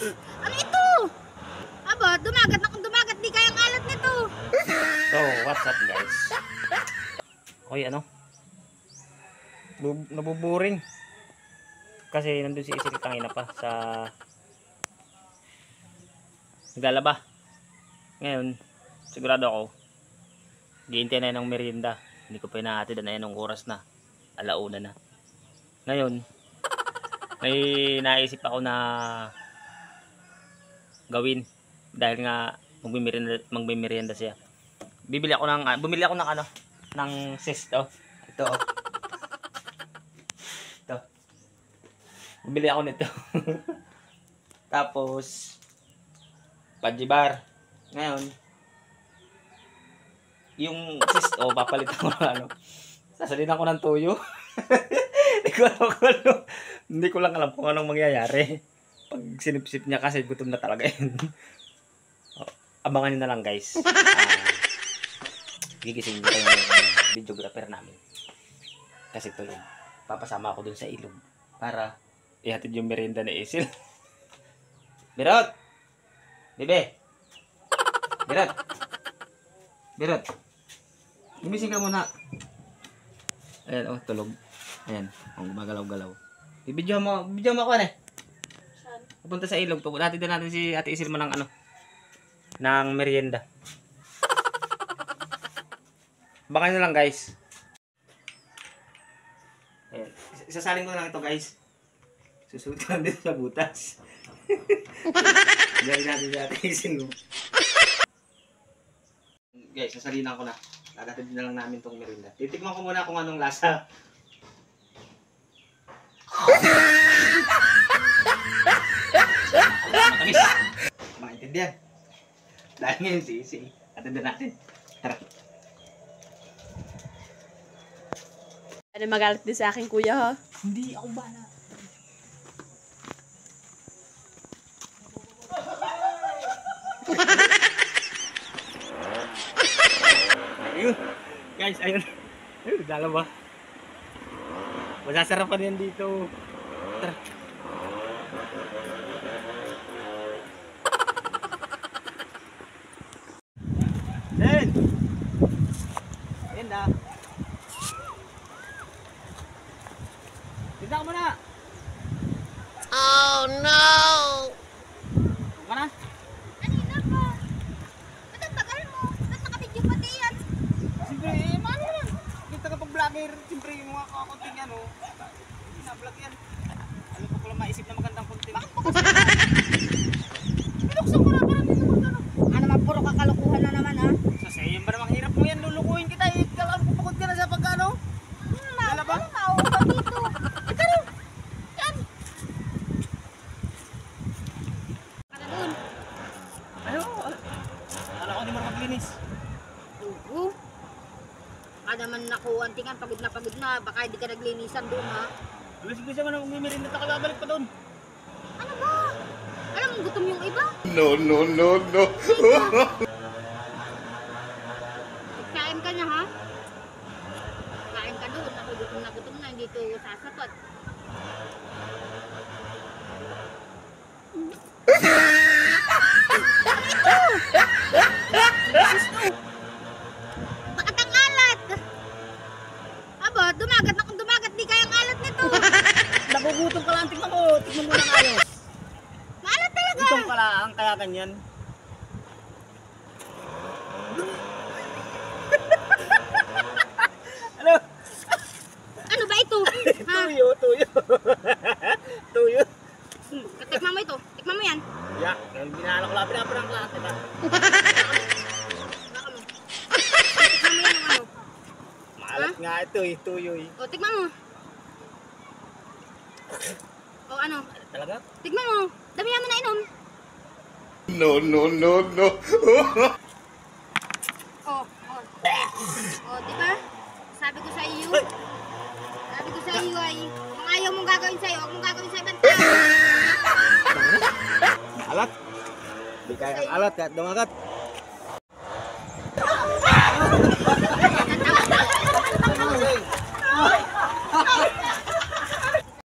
Ano ito? Aba, dumagat akong dumagat. Di kayang alat nito. So, what's up guys? Oy, ano? Nabuburing. Kasi nandun si Isil tangina pa sa naglalaba. Ngayon, sigurado ako giintay na ng merienda. Hindi ko pa inahatid na yan ng oras na. Alauna na. Ngayon, may naisip ako na gawin dahil nga magmimerienda siya. Bumili ako ng ano, ng cesto. Ito. Ito. Bumili ako nito. Tapos pajibar. Ngayon, yung cesto papalitan ko ng ano. Sasalin ako ng tuyo. Hindi ko lang alam kung anong mangyayari. Pag sinipsip niya kasi gutom na talaga yun. Abangan nyo na lang guys. Gigising ko yung videographer namin. Kasi tulog. Papasama ako dun sa ilog. Para ihatid yung merienda ni Isil. Birot! Bebe! Birot! Birot! Gumising ka muna. Ayan, oh, tulog. Ayan, oh, gumagalaw-galaw. Bibidyo mo ako ano eh. Saan? Pupunta sa ilog. Hatid na natin si Ate Isil mo ng ano. Ng merienda. Baka nyo lang guys. Ayan. Isasalin ko lang ito guys. Susuot lang dito sa butas. Gawin natin si Ate Isil mo. Guys, sasalinan ko na. Tagatid na lang namin tong merienda. Titikman ko muna kung anong lasa. Matamis. Maintindihan. Dahil ngayon si Isil. Atindan natin. Tara. Ano magalit din sa akin kuya ha? Hindi ako bala. Ayun. Guys, ayun. Ayun, dalawa. Masasarapan yan dito. Tara. Den! Ayun na. Tignan mo na. Oh no! Huwag ka na. Kanina pa. Ba't ang tagal mo? Ba't nakabidyo pati yan? Siyempre, paano yan? Kita ka pag vlogger, siyempre yung mga kakunting yan, oh. Sinablog yan. Alam ko pala maisip na magandang content. Bakit pa kasi? Pinuksan ko na parang dito magkano. Ano naman, puro kakalukuhan na naman ha? Sa yan ba namang hirap mo yan, lulukuhin kita. Kalaan ko pagod ka na sa pagkano. Lalaba? Nauupa dito. Ikaw! Yan! Ano dun? Ayaw, akala ko di mo maglinis. Oo. Baka naman nakuwantingan, pagod na. Baka hindi ka naglinisan doon ha? Bilis-bilis naman ang umimirindi at kakabalik pa doon. Ano ba? Alam mo, gutom yung iba? No. Kain ka na ha? Kain ka doon. Ako gutom na. Hindi ito sasapat. Bakit ang alat? Aba, dumagat akong dumagat. Di kayang alat nito. Nagugutom ka lang, tignan mo. Tignan mo ng ayos. Maalat talaga. Gutom ka lang, kaya ganyan. Ano? Ano ba ito? Ha? Tuyo. Tuyo. Tikman mo ito. Tikman mo yan. Ya, binala ko lang, pinaparang lahat, diba? Baka mo. Tikman mo yan ng ano. Maalat nga ito eh, tuyo eh. O, tikman mo. O, ano? Talaga? Tikman mo. Damihan mo na inom. No. O, diba? Sabi ko sa iyo ay, kung ayaw mong gagawin sa'yo, huwag mong gagawin sa ibang tao. Alat. Hindi kaya alat, kahit dumagat.